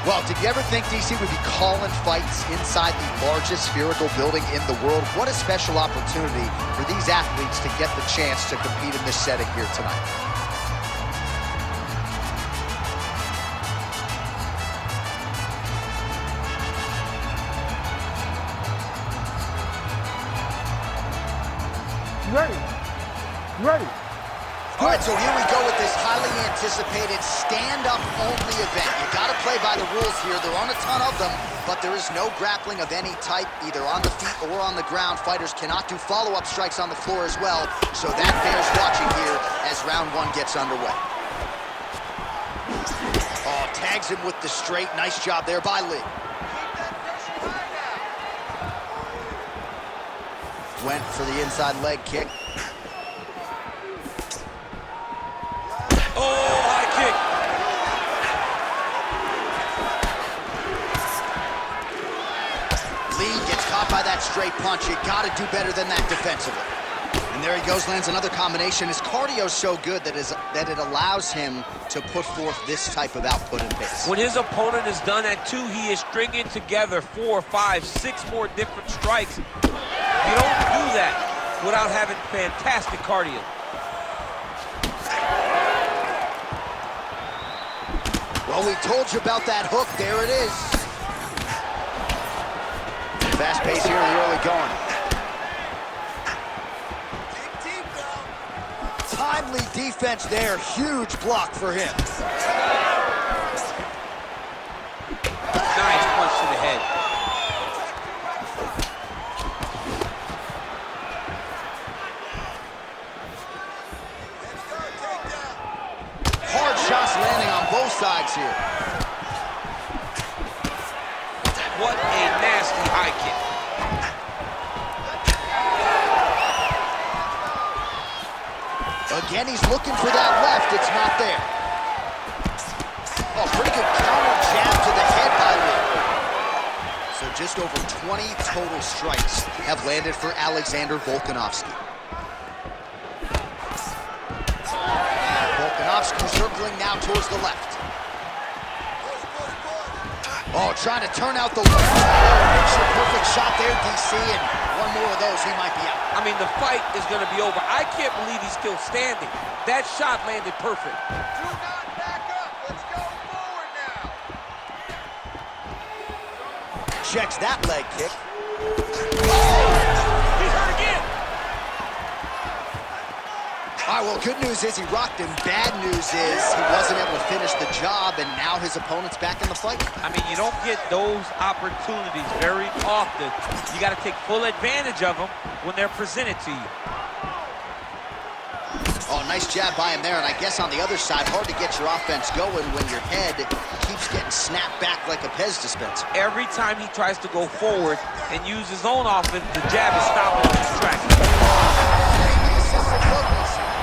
Well, did you ever think DC would be calling fights inside the largest spherical building in the world? What a special opportunity for these athletes to get the chance to compete in this setting here tonight. Ready. All right, so here we go with this highly anticipated stand-up only event. You got to play by the rules here. There aren't a ton of them, but there is no grappling of any type, either on the feet or on the ground. Fighters cannot do follow-up strikes on the floor as well, so that bears watching here as round one gets underway. Oh, tags him with the straight. Nice job there by Lee. Went for the inside leg kick. By that straight punch, you got to do better than that defensively. And there he goes, lands another combination. His cardio's so good that it allows him to put forth this type of output and pace. When his opponent is done at 2, he is stringing together 4, 5, 6 more different strikes. You don't do that without having fantastic cardio. Well, we told you about that hook. There it is. Fast pace here in the early going. Timely defense there. Huge block for him. Nice punch to the head. Hard shots landing on both sides here. What a nasty high kick. Again, he's looking for that left. It's not there. Oh, pretty good counter jab to the head by Lee. So just over 20 total strikes have landed for Alexander Volkanovski. Volkanovski circling now towards the left. Oh, trying to turn out the left. Picture perfect shot there, DC, and one more of those, he might be out. I mean, the fight is going to be over. I can't believe he's still standing. That shot landed perfect. Do not back up. Let's go forward now. Checks that leg kick. He's hurt again. All right, well, good news is he rocked him. Bad news is he wasn't able to finish the job, and now his opponent's back in the fight. I mean, you don't get those opportunities very often. You got to take full advantage of them when they're presented to you. Oh, nice jab by him there, and I guess on the other side, hard to get your offense going when your head keeps getting snapped back like a Pez dispenser. Every time he tries to go forward and use his own offense, the jab is stopping his tracks.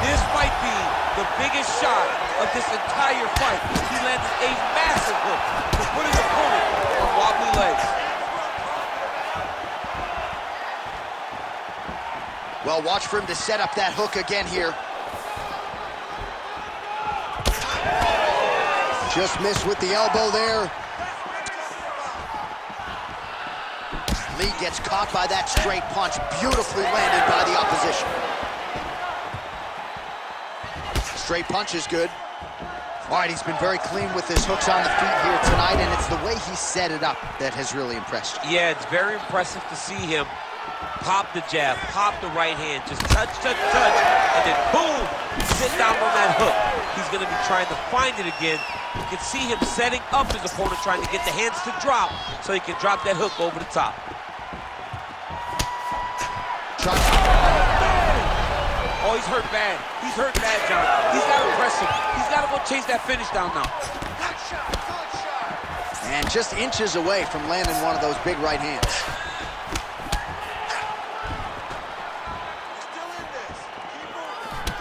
This might be the biggest shot of this entire fight. He landed a massive hook to put his opponent on wobbly legs. Well, watch for him to set up that hook again here. Just missed with the elbow there. Lee gets caught by that straight punch. Beautifully landed by the opposition. Straight punch is good. All right, he's been very clean with his hooks on the feet here tonight, and it's the way he set it up that has really impressed you. Yeah, it's very impressive to see him pop the jab, pop the right hand, just touch, touch, touch, and then boom, sit down on that hook. He's going to be trying to find it again. You can see him setting up his opponent, trying to get the hands to drop so he can drop that hook over the top. Oh, he's hurt bad. He's hurt bad, John. He's got to press him. He's got to go chase that finish down now. Good shot, good shot. And just inches away from landing one of those big right hands.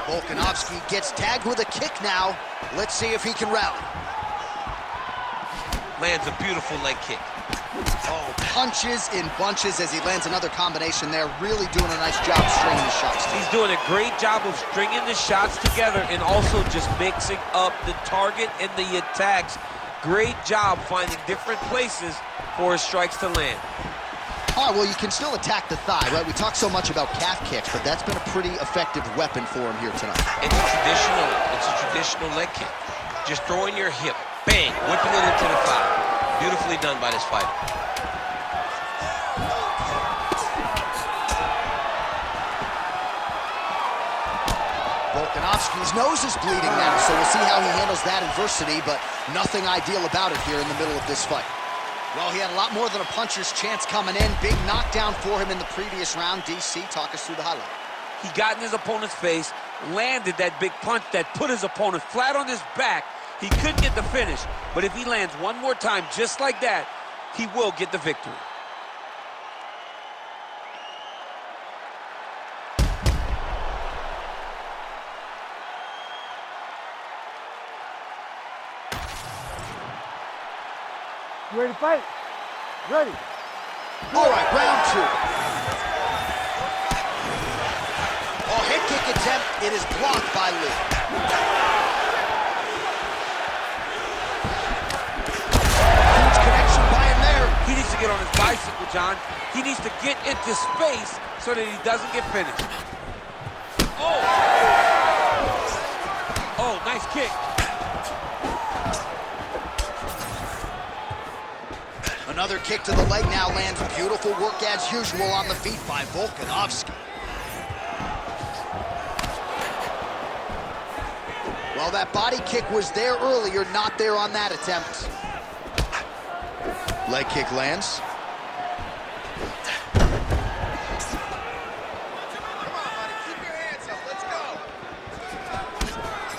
Volkanovski gets tagged with a kick now. Let's see if he can rally. Lands a beautiful leg kick. Oh, punches in bunches as he lands another combination there. Really doing a nice job stringing the shots. He's doing a great job of stringing the shots together and also just mixing up the target and the attacks. Great job finding different places for his strikes to land. All right, well, you can still attack the thigh, right? We talk so much about calf kicks, but that's been a pretty effective weapon for him here tonight. It's a traditional leg kick. Just throwing your hip, bang, whipping it into the thigh. Beautifully done by this fighter. Volkanovski's nose is bleeding now, so we'll see how he handles that adversity, but nothing ideal about it here in the middle of this fight. Well, he had a lot more than a puncher's chance coming in. Big knockdown for him in the previous round. DC, talk us through the highlight. He got in his opponent's face, landed that big punch that put his opponent flat on his back. He couldn't get the finish, but if he lands one more time just like that, he will get the victory. You ready to fight? Ready. All right, round two. Oh, head kick attempt. It is blocked by Lee. Huge connection by him there. He needs to get on his bicycle, John. He needs to get into space so that he doesn't get finished. Oh! Oh, nice kick. Another kick to the leg now lands. Beautiful work as usual on the feet by Volkanovski. Well, that body kick was there earlier, not there on that attempt. Leg kick lands.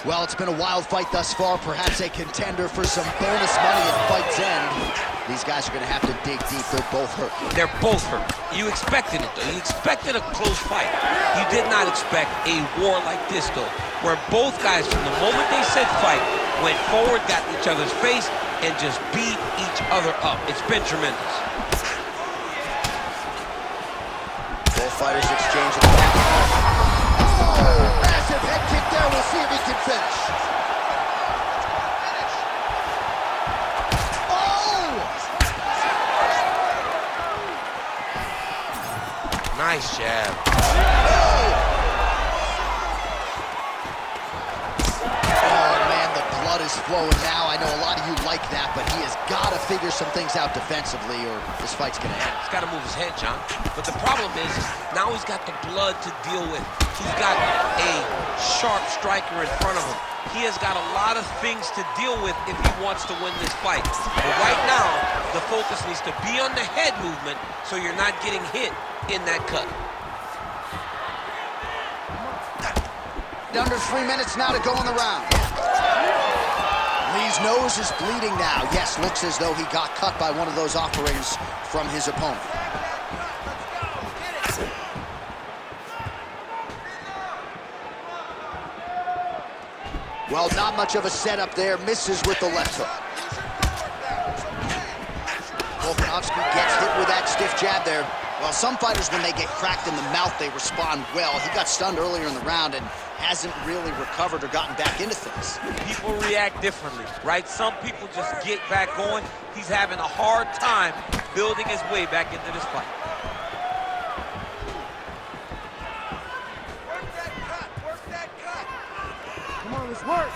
Well, it's been a wild fight thus far, perhaps a contender for some bonus money at fight's end. These guys are going to have to dig deep. They're both hurt. They're both hurt. You expected it, though. You expected a close fight. You did not expect a war like this, though, where both guys, from the moment they said fight, went forward, got in each other's face, and just beat each other up. It's been tremendous. Both fighters exchange the back. Oh, massive head kick there. We'll see if he can finish. Nice jab. Oh, man, the blood is flowing now. I know a lot of you like that, but he has got to figure some things out defensively or this fight's going to end. He's got to move his head, John. But the problem is now he's got the blood to deal with. He's got a sharp striker in front of him. He has got a lot of things to deal with if he wants to win this fight. But right now, the focus needs to be on the head movement so you're not getting hit in that cut. Under 3 minutes now to go in the round. Lee's nose is bleeding now. Yes, looks as though he got cut by one of those offerings from his opponent. Well, not much of a setup there. Misses with the left hook. Volkanovski gets hit with that stiff jab there. Well, some fighters, when they get cracked in the mouth, they respond well. He got stunned earlier in the round and hasn't really recovered or gotten back into things. People react differently, right? Some people just get back going. He's having a hard time building his way back into this fight. Work that cut. Work that cut. Come on, let's work.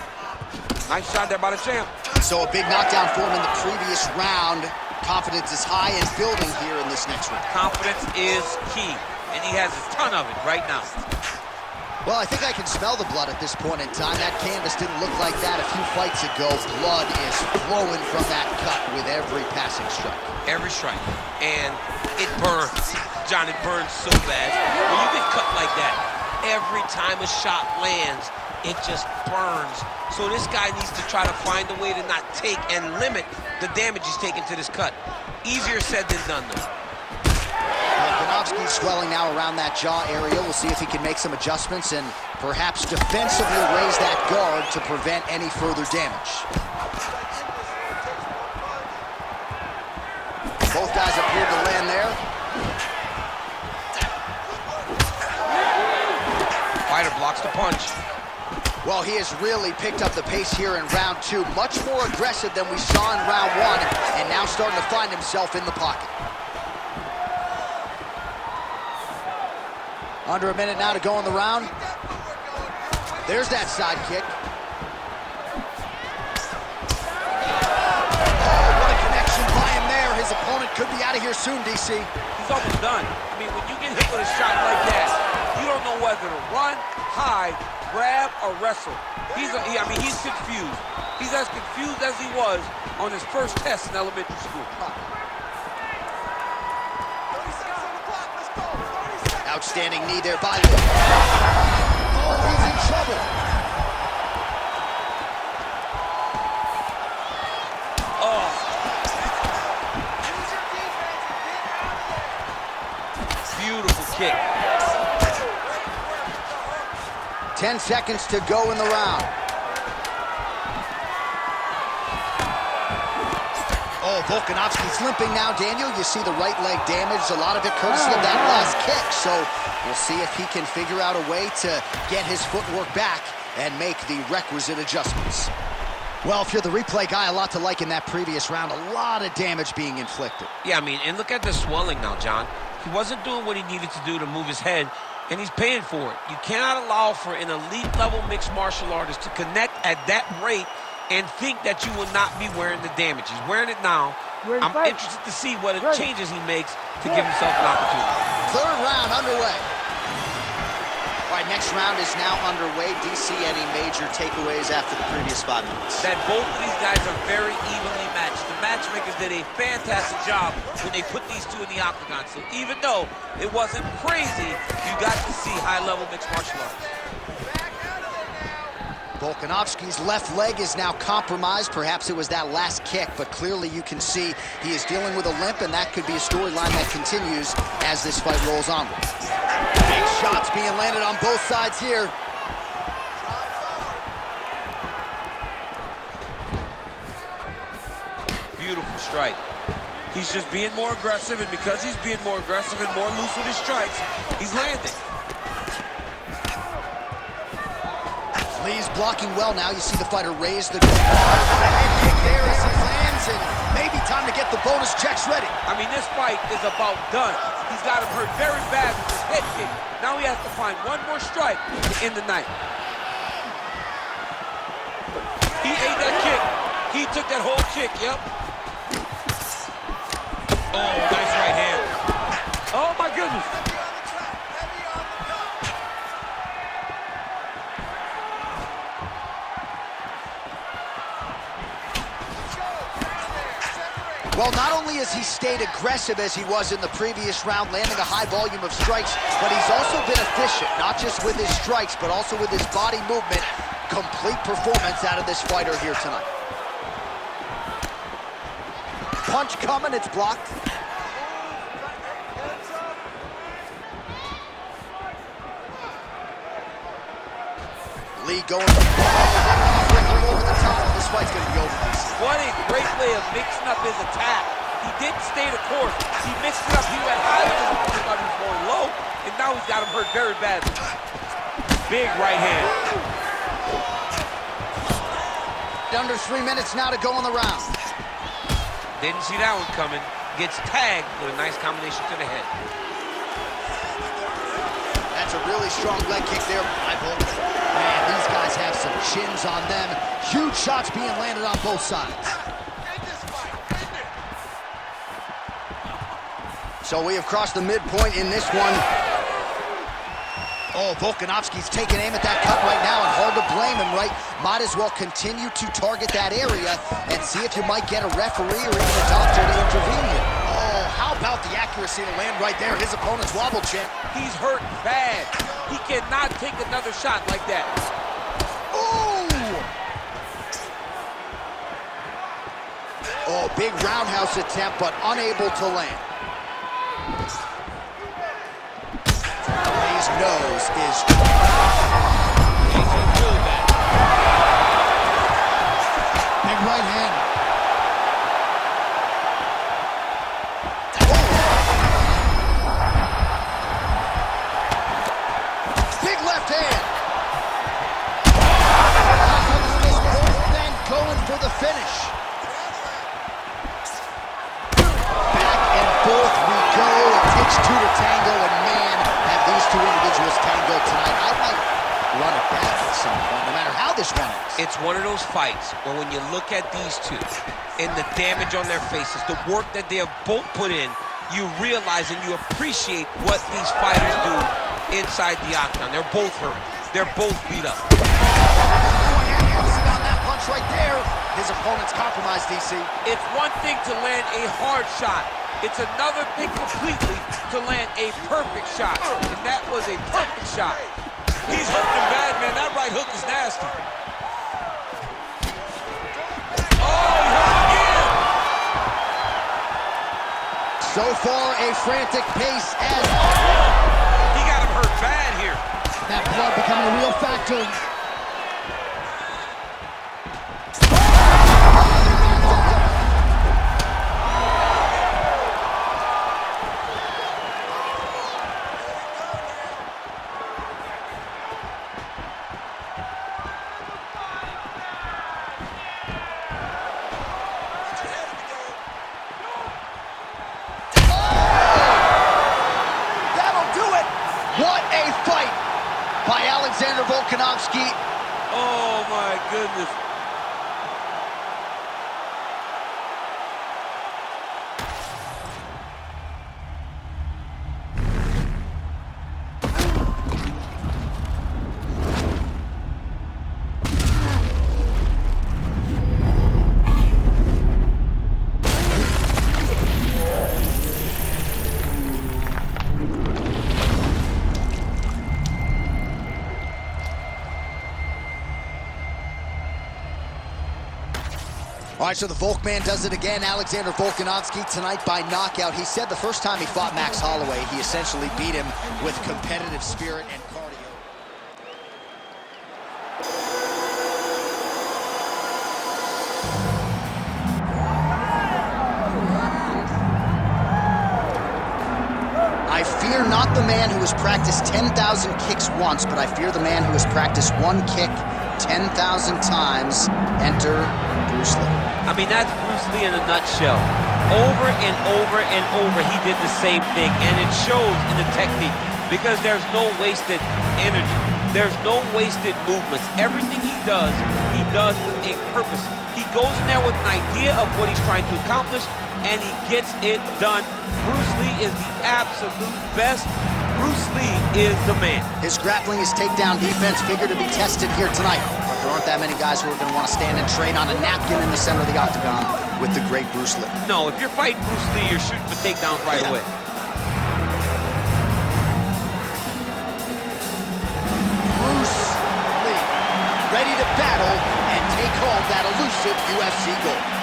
Nice shot there by the champ. So a big knockdown for him in the previous round. Confidence is high and building here in this next round. Confidence is key, and he has a ton of it right now. Well, I think I can smell the blood at this point in time. That canvas didn't look like that a few fights ago. Blood is flowing from that cut with every passing strike. Every strike. And it burns. John, it burns so bad. When you get cut like that, every time a shot lands, it just burns. So this guy needs to try to find a way to not take and limit the damage he's taking to this cut. Easier said than done, though. Volkanovski's swelling now around that jaw area. We'll see if he can make some adjustments and perhaps defensively raise that guard to prevent any further damage. Both guys appear to land there. Fighter blocks the punch. Well, he has really picked up the pace here in round 2. Much more aggressive than we saw in round 1, and now starting to find himself in the pocket. Under a minute now to go in the round. There's that side kick. Oh, what a connection by him there. His opponent could be out of here soon, DC. He's almost done. I mean, when you get hit with a shot like that, you don't know whether to run, hide, grab, or wrestle. He's confused. He's as confused as he was on his first test in elementary school. Outstanding knee there by Lee. Oh, he's in trouble. Oh. Beautiful kick. 10 seconds to go in the round. Oh, Volkanovski's limping now, Daniel. You see the right leg damaged, a lot of it courtesy of that last kick. So we'll see if he can figure out a way to get his footwork back and make the requisite adjustments. Well, if you're the replay guy, a lot to like in that previous round. A lot of damage being inflicted. Yeah, I mean, and look at the swelling now, John. He wasn't doing what he needed to do to move his head, and he's paying for it. You cannot allow for an elite-level mixed martial artist to connect at that rate and think that you will not be wearing the damage. He's wearing it now. I'm interested to see what changes he makes to give himself an opportunity. Third round underway. All right, next round is now underway. DC, any major takeaways after the previous 5 minutes? That both of these guys are very evenly matched. The matchmakers did a fantastic job when they put these two in the octagon. So even though it wasn't crazy, you got to see high-level mixed martial arts. Volkanovski's left leg is now compromised. Perhaps it was that last kick, but clearly you can see he is dealing with a limp, and that could be a storyline that continues as this fight rolls onward. Big shots being landed on both sides here. Beautiful strike. He's just being more aggressive, and because he's being more aggressive and more loose with his strikes, he's landing. Lee's blocking well now. You see the fighter raise the head kick there as he lands, and maybe time to get the bonus checks ready. I mean, this fight is about done. He's got him hurt very bad with his head kick. Now he has to find one more strike to end the night. He ate that kick. He took that whole kick, yep. Oh, nice right hand. Oh, my goodness. Well, not only has he stayed aggressive as he was in the previous round, landing a high volume of strikes, but he's also been efficient, not just with his strikes, but also with his body movement. Complete performance out of this fighter here tonight. Punch coming, it's blocked. Lee going over the top. This fight's gonna be over. What a great way of mixing up his attack. He didn't stay the course. He mixed it up. He went high when his opponent thought he was going low, and now he's got him hurt very badly. Big right hand. Under 3 minutes now to go in the round. Didn't see that one coming. Gets tagged with a nice combination to the head. That's a really strong leg kick there by Volkanovski. Man, these guys have some chins on them. Huge shots being landed on both sides. So we have crossed the midpoint in this one. Oh, Volkanovski's taking aim at that cut right now, and hard to blame him, right? Might as well continue to target that area and see if you might get a referee or even a doctor to intervene here. Oh, how about the accuracy to land right there? His opponent's wobble champ. He's hurt bad. He cannot take another shot like that. Ooh! Oh, big roundhouse attempt, but unable to land. His nose is... Big right hand. Big left hand. It's one of those fights where when you look at these two and the damage on their faces, the work that they have both put in, you realize and you appreciate what these fighters do inside the octagon. They're both hurt. They're both beat up. On that punch right there, his opponent's compromised, DC. It's one thing to land a hard shot. It's another thing completely to land a perfect shot. And that was a perfect shot. He's hurting bad, man. That right hook is nasty. Oh, he hurt again. So far, a frantic pace as... He got him hurt bad here. That blood becoming a real factor. What a fight by Alexander Volkanovski. Oh, my goodness. All right, so the Volkman does it again. Alexander Volkanovski tonight by knockout. He said the first time he fought Max Holloway, he essentially beat him with competitive spirit and cardio. I fear not the man who has practiced 10,000 kicks once, but I fear the man who has practiced one kick 10,000 times. Enter Bruce Lee. I mean, that's Bruce Lee in a nutshell. Over and over and over, he did the same thing, and it shows in the technique because there's no wasted energy. There's no wasted movements. Everything he does with a purpose. He goes in there with an idea of what he's trying to accomplish, and he gets it done. Bruce Lee is the absolute best. Bruce Lee is the man. His grappling, his takedown defense figure to be tested here tonight. But there aren't that many guys who are going to want to stand and train on a napkin in the center of the octagon with the great Bruce Lee. No, if you're fighting Bruce Lee, you're shooting for takedowns right away. Bruce Lee, ready to battle and take home that elusive UFC gold.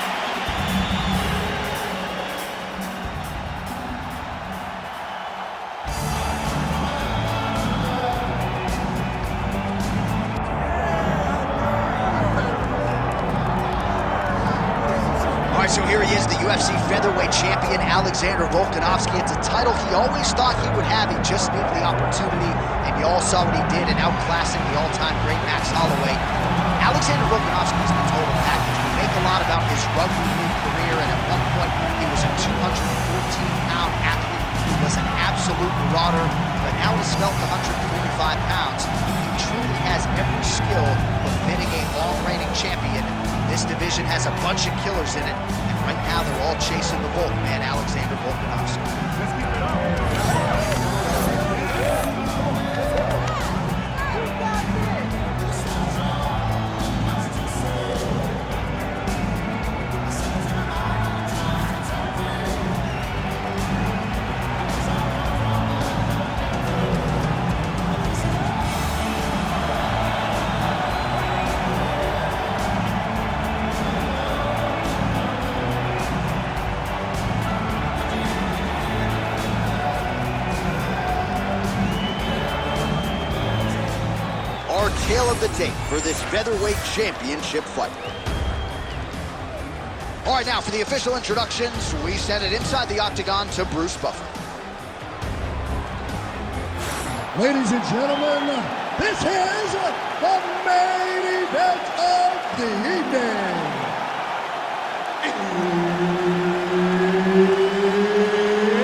So here he is, the UFC featherweight champion, Alexander Volkanovski. It's a title he always thought he would have. He just needed the opportunity, and you all saw what he did in outclassing the all-time great Max Holloway. Alexander Volkanovski is the total package. We make a lot about his rugby league career, and at one point, he was a 214-pound athlete. He was an absolute marauder, but now he's felt 145 pounds. He truly has every skill befitting a long-reigning champion. This division has a bunch of killers in it, and right now they're all chasing the Volkman, Alexander Volkanovski. Tale of the tape for this featherweight championship fight. All right, now for the official introductions, we send it inside the octagon to Bruce Buffer. Ladies and gentlemen, this is the main event of the evening.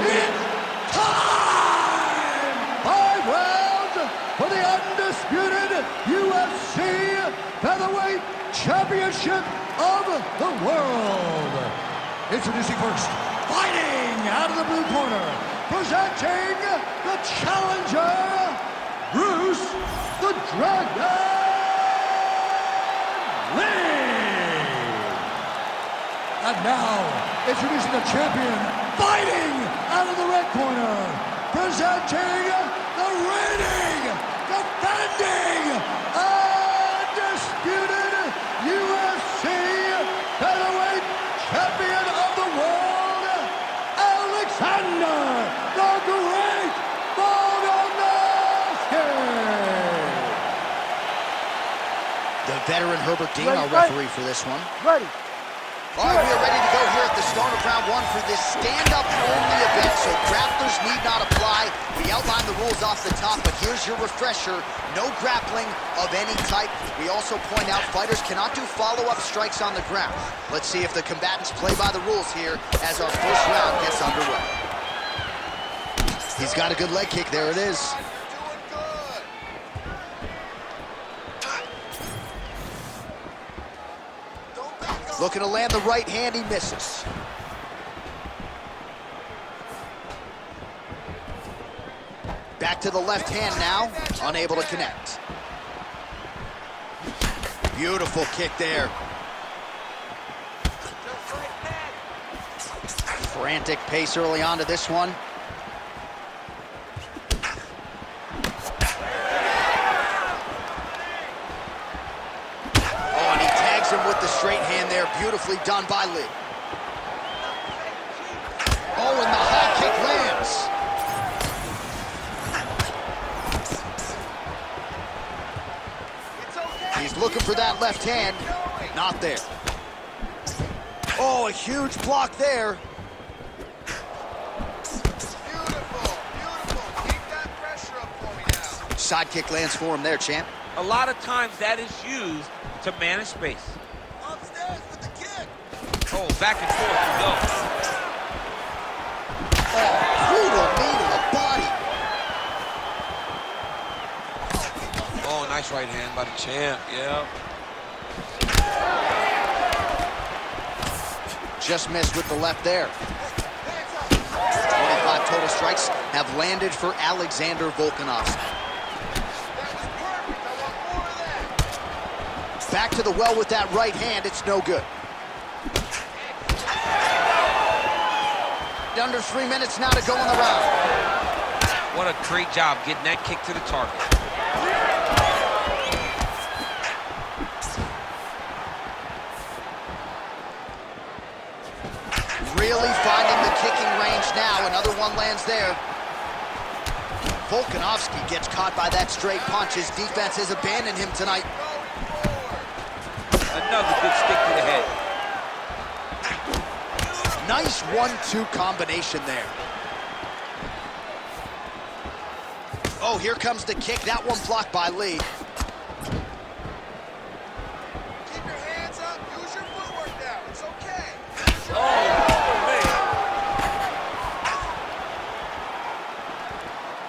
It's time! 5 rounds for the undisputed UFC featherweight championship of the world. Introducing first, fighting out of the blue corner, presenting the challenger, Bruce the Dragon Lee. And now, introducing the champion, fighting out of the red corner, presenting the reigning, defending, undisputed UFC featherweight champion of the world, Alexander the Great Volkanovski. The veteran Herbert Dean, our referee for this one. Ready. All right, we are ready to go here at the start of round one for this stand-up only event, so grapplers need not apply. We outlined the rules off the top, but here's your refresher. No grappling of any type. We also point out fighters cannot do follow-up strikes on the ground. Let's see if the combatants play by the rules here as our first round gets underway. He's got a good leg kick. There it is. Looking to land the right hand, he misses. Back to the left hand now, unable to connect. Beautiful kick there. Frantic pace early on to this one. Him with the straight hand there, beautifully done by Lee. Oh, and the high kick lands. He's looking for that left hand, not there. Oh, a huge block there. Beautiful, beautiful. Keep that pressure up for me now. Side kick lands for him there, champ. A lot of times that is used to manage space. Upstairs with the kick. Oh, back and forth we go. Oh, brutal knee to the body. Oh, nice right hand by the champ, yeah. Just missed with the left there. 25 total strikes have landed for Alexander Volkanovski. Back to the well with that right hand, it's no good. Under 3 minutes now to go in the round. What a great job getting that kick to the target. Really finding the kicking range now. Another one lands there. Volkanovski gets caught by that straight punch. His defense has abandoned him tonight. Another good stick to the head. Nice 1-2 combination there. Oh, here comes the kick. That one blocked by Lee. Keep your hands up. Use your footwork now. It's okay. Oh, man.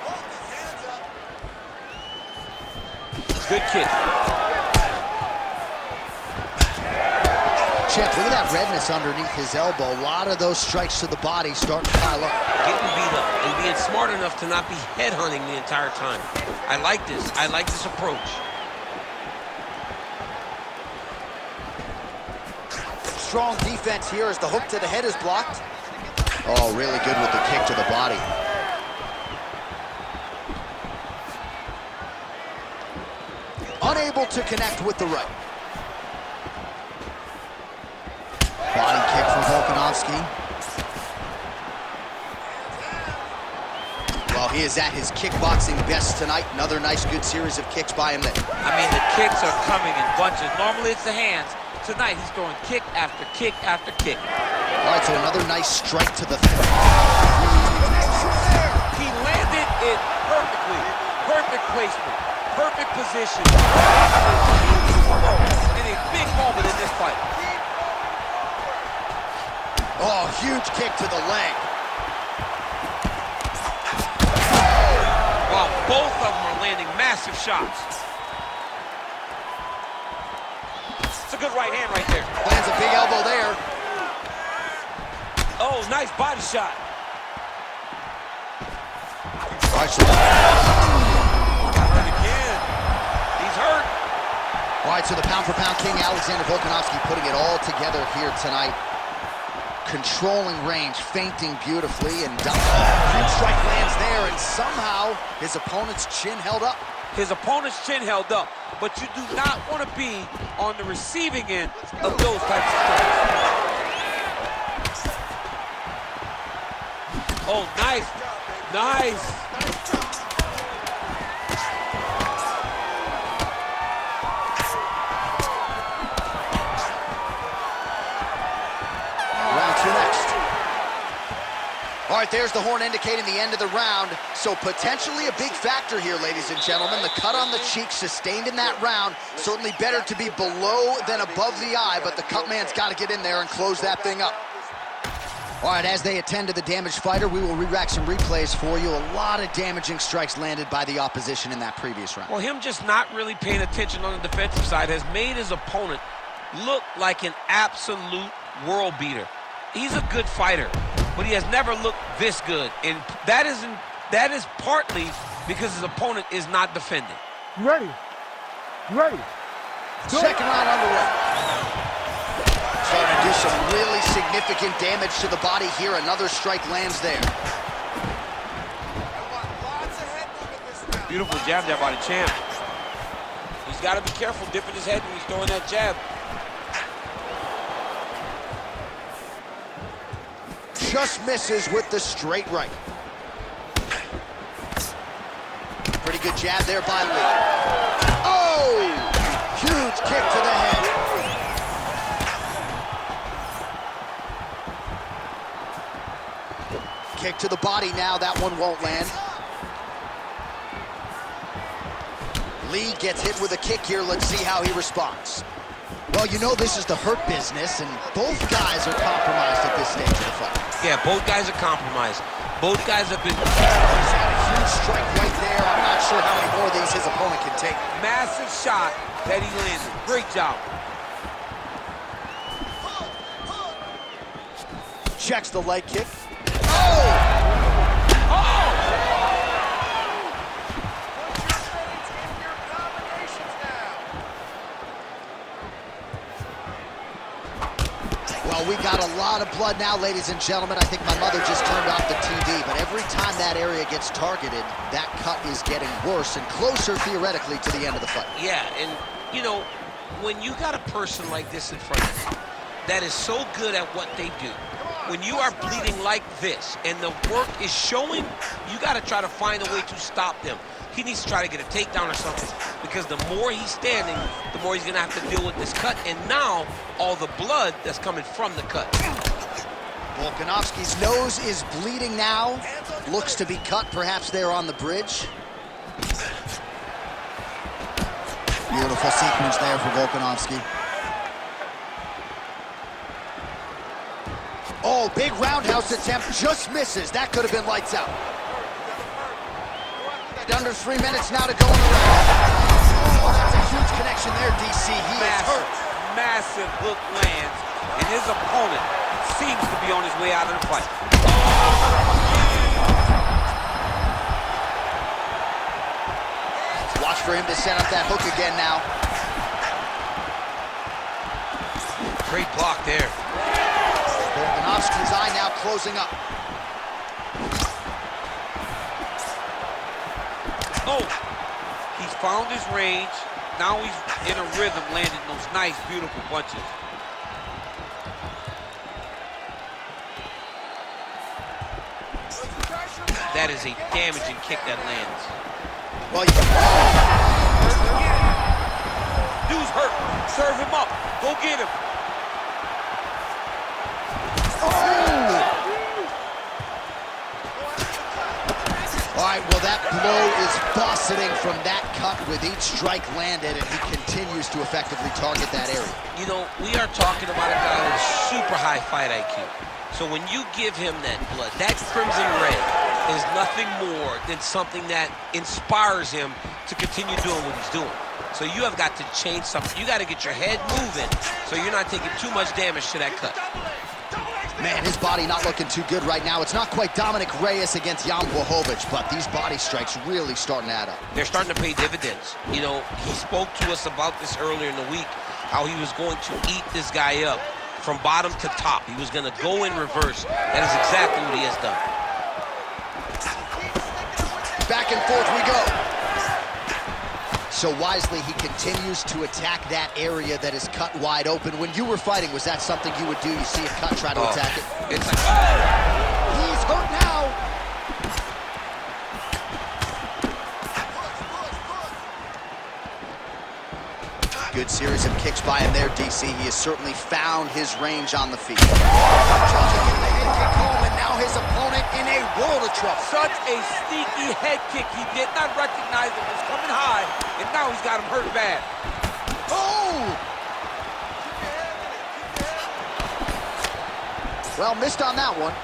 Hold his hands up. Good kick. Champ, look at that redness underneath his elbow. A lot of those strikes to the body starting to pile up. Getting beat up and being smart enough to not be headhunting the entire time. I like this. I like this approach. Strong defense here as the hook to the head is blocked. Oh, really good with the kick to the body. Unable to connect with the right. Body kick from Volkanovski. Well, he is at his kickboxing best tonight. Another nice, good series of kicks by him there. I mean, the kicks are coming in bunches. Normally it's the hands. Tonight he's throwing kick after kick after kick. All right, so another nice strike to the He landed it perfectly. Perfect placement. Perfect position. In a big moment in this fight. Oh, huge kick to the leg. Wow, both of them are landing massive shots. It's a good right hand right there. Lands a big elbow there. Oh, nice body shot. All right, so Hurt again. He's hurt. All right, so the pound-for-pound king, Alexander Volkanovski, putting it all together here tonight. Controlling range, feinting beautifully, and huge strike lands there, and somehow his opponent's chin held up. His opponent's chin held up, but you do not want to be on the receiving end of those types of strikes. Oh, nice. Nice. All right, there's the horn indicating the end of the round. So potentially a big factor here, ladies and gentlemen. The cut on the cheek sustained in that round. Certainly better to be below than above the eye, but the cut man's got to get in there and close that thing up. All right, as they attend to the damaged fighter, we will re-rack some replays for you. A lot of damaging strikes landed by the opposition in that previous round. Well, him just not really paying attention on the defensive side has made his opponent look like an absolute world beater. He's a good fighter, but he has never looked this good, and that is partly because his opponent is not defending. You ready? You ready? Second round underway. Starting to do some really significant damage to the body here. Another strike lands there. Beautiful jab there by the champ. He's got to be careful dipping his head when he's throwing that jab. Just misses with the straight right. Pretty good jab there by Lee. Oh! Huge kick to the head. Kick to the body now. That one won't land. Lee gets hit with a kick here. Let's see how he responds. Well, you know this is the hurt business, and both guys are compromised at this stage of the fight. Yeah, both guys are compromised. Both guys have been... He's had a huge strike right there. I'm not sure how many more of these his opponent can take. Massive shot that he landed. Great job. Checks the leg kick. Oh! Well, we got a lot of blood now, ladies and gentlemen. I think my mother just turned off the TV, but every time that area gets targeted, that cut is getting worse and closer, theoretically, to the end of the fight. Yeah, and, you know, when you got a person like this in front of you that is so good at what they do, when you are bleeding like this and the work is showing, you got to try to find a way to stop them. He needs to try to get a takedown or something, because the more he's standing, the more he's going to have to deal with this cut, and now all the blood that's coming from the cut. Volkanovski's nose is bleeding now. Looks to be cut, perhaps there on the bridge. Beautiful sequence there for Volkanovski. Oh, big roundhouse attempt, just misses. That could have been lights out. Under 3 minutes now to go in the round. Oh, that's a huge connection there, DC. He is hurt. Massive hook lands, and his opponent seems to be on his way out of the fight. Watch for him to set up that hook again now. Great block there. Volkanovski's eye now closing up. Oh, he's found his range. Now he's in a rhythm, landing those nice, beautiful punches. That is a damaging kick that lands. Well, Dude's hurt. Serve him up. Go get him. All right, well, that blow is buffeting from that cut with each strike landed, and he continues to effectively target that area. You know, we are talking about a guy with super high fight IQ. So when you give him that blood, that crimson red is nothing more than something that inspires him to continue doing what he's doing. So you have got to change something. You got to get your head moving so you're not taking too much damage to that cut. Man, his body not looking too good right now. It's not quite Dominic Reyes against Jan Blachowicz, but these body strikes really starting to add up. They're starting to pay dividends. You know, he spoke to us about this earlier in the week, how he was going to eat this guy up from bottom to top. He was going to go in reverse. That is exactly what he has done. Back and forth we go. So wisely, he continues to attack that area that is cut wide open. When you were fighting, was that something you would do? You see a cut, try to attack it? It's like, oh! He's hurt now. Good series of kicks by him there, DC. He has certainly found his range on the feet. Trying to get the head kick home, and now his opponent in a world of trouble. Such a sneaky head kick. He did not recognize it was coming high, and now he's got him hurt bad. Oh! Well, missed on that one.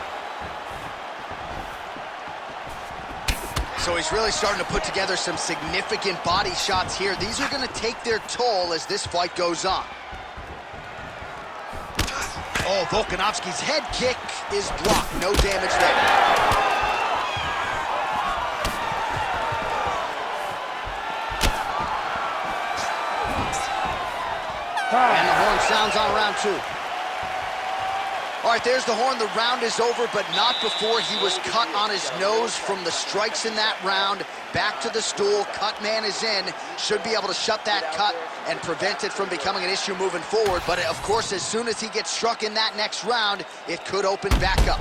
So he's really starting to put together some significant body shots here. These are going to take their toll as this fight goes on. Oh, Volkanovski's head kick is blocked. No damage there. And the horn sounds on round 2. All right, there's the horn. The round is over, but not before he was cut on his nose from the strikes in that round. Back to the stool. Cut man is in. Should be able to shut that cut and prevent it from becoming an issue moving forward. But, of course, as soon as he gets struck in that next round, it could open back up.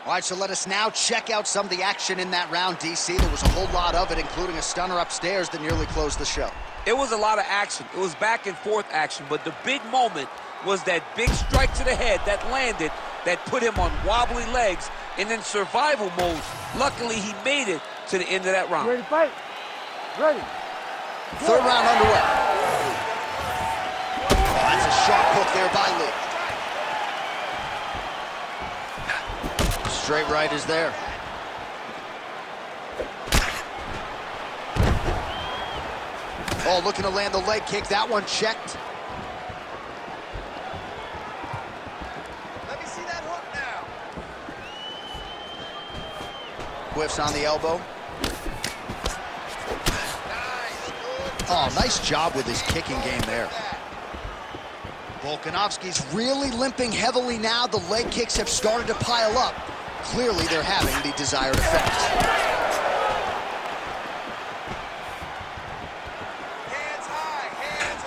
All right, so let us now check out some of the action in that round, DC. There was a whole lot of it, including a stunner upstairs that nearly closed the show. It was a lot of action. It was back and forth action, but the big moment was that big strike to the head that landed, that put him on wobbly legs, and in survival mode. Luckily, he made it to the end of that round. Ready to fight? Ready. Third round underway. Oh, that's a sharp hook there by Lee. Straight right is there. Oh, looking to land the leg kick. That one checked. Let me see that hook now. Whiffs on the elbow. Nice, good. Oh, nice job with his kicking game there. Volkanovski's really limping heavily now. The leg kicks have started to pile up. Clearly, they're having the desired effect.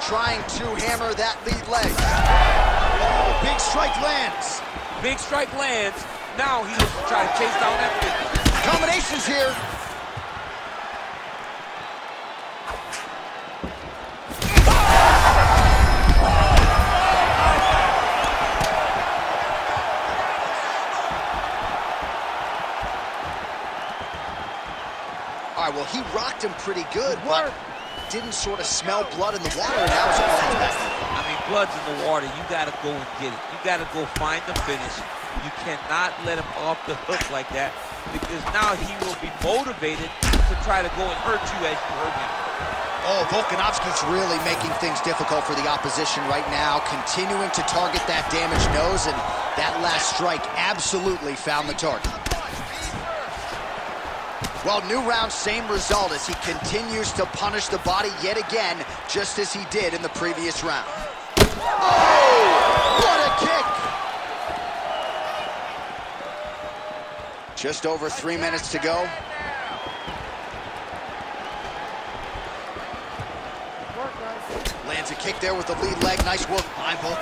Trying to hammer that lead leg. Oh, big strike lands. Big strike lands. Now he looks to try to chase down that finish. Combinations here. All right, well, he rocked him pretty good, but didn't sort of smell blood in the water, and now his opponent's back. I mean, blood's in the water. You got to go and get it. You got to go find the finish. You cannot let him off the hook like that, because now he will be motivated to try to go and hurt you as you hurt him. Oh, Volkanovski's really making things difficult for the opposition right now, continuing to target that damaged nose, and that last strike absolutely found the target. Well, new round, same result as he continues to punish the body yet again, just as he did in the previous round. Oh, what a kick! Just over 3 minutes to go. Lands a kick there with the lead leg. Nice work by Volk.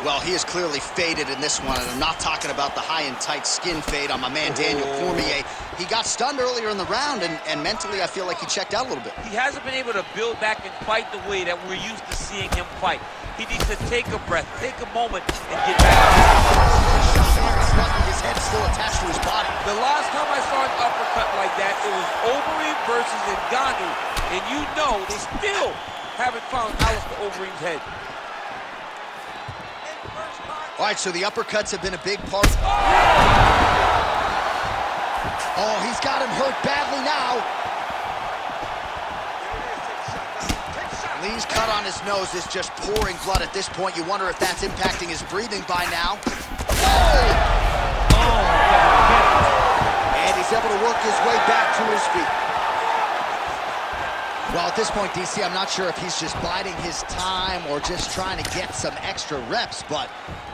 Well, he is clearly faded in this one, and I'm not talking about the high and tight skin fade on my man Daniel Cormier. He got stunned earlier in the round, and mentally I feel like he checked out a little bit. He hasn't been able to build back and fight the way that we're used to seeing him fight. He needs to take a breath, take a moment, and get back. His head's still attached to his body. The last time I saw an uppercut like that, it was Overeem versus Ngannou, and you know they still haven't found Alistair Overeem's head. All right, so the uppercuts have been a big part. Oh, he's got him hurt badly now. Lee's cut on his nose is just pouring blood at this point. You wonder if that's impacting his breathing by now. And he's able to work his way back to his feet. Well, at this point, DC, I'm not sure if he's just biding his time or just trying to get some extra reps, but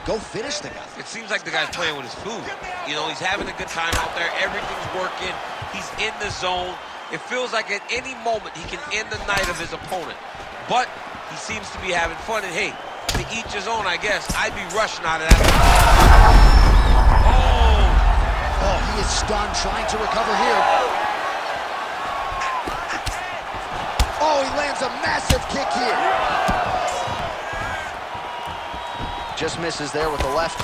go finish the guy. It seems like the guy's playing with his food. You know, he's having a good time out there. Everything's working. He's in the zone. It feels like at any moment he can end the night of his opponent. But he seems to be having fun, and hey, to each his own, I guess. I'd be rushing out of that. Oh, he is stunned, trying to recover here. Oh, he lands a massive kick here. Just misses there with the left.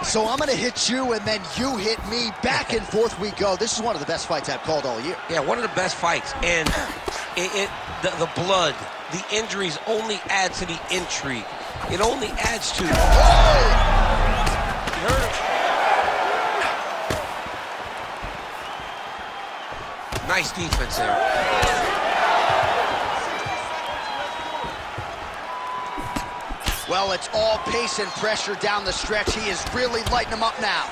So I'm gonna hit you and then you hit me. Back and forth we go. This is one of the best fights I've called all year. Yeah, one of the best fights. And the blood, the injuries only add to the intrigue. It only adds to... He hurt him. Nice defense there. Well, it's all pace and pressure down the stretch. He is really lighting them up now.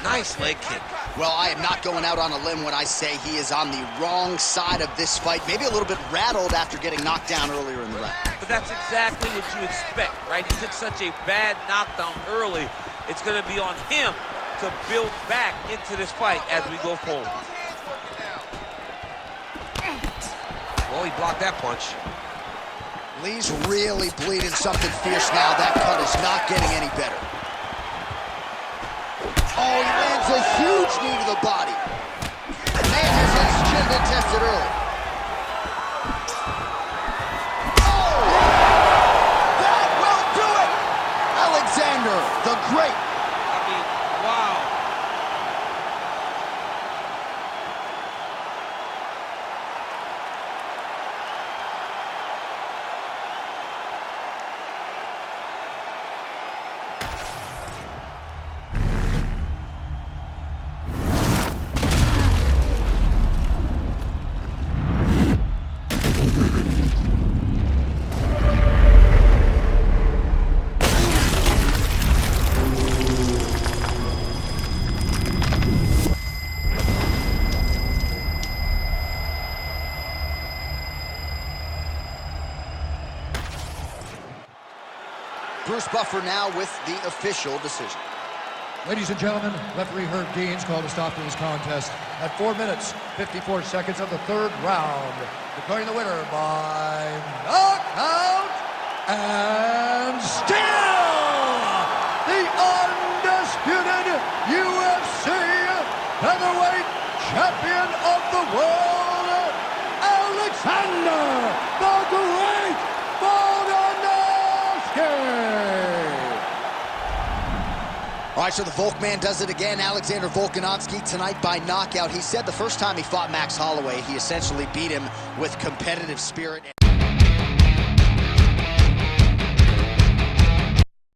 Nice leg kick. Well, I am not going out on a limb when I say he is on the wrong side of this fight. Maybe a little bit rattled after getting knocked down earlier in the round. But that's exactly what you expect, right? He took such a bad knockdown early. It's going to be on him to build back into this fight as we go forward. Well, he blocked that punch. Lee's really bleeding something fierce now. That cut is not getting any better. Oh, he lands a huge knee to the body. Man has his chin been tested early. Oh! That will do it! Alexander, the Great. I mean, wow. Bruce Buffer now with the official decision. Ladies and gentlemen, referee Herb Dean's called a stop to this contest at 4 minutes, 54 seconds of the third round, declaring the winner by knockout and still the undisputed UFC featherweight champion of the world, Alexander the Great Volkanovski. All right, so the Volkman does it again. Alexander Volkanovski tonight by knockout. He said the first time he fought Max Holloway, he essentially beat him with competitive spirit.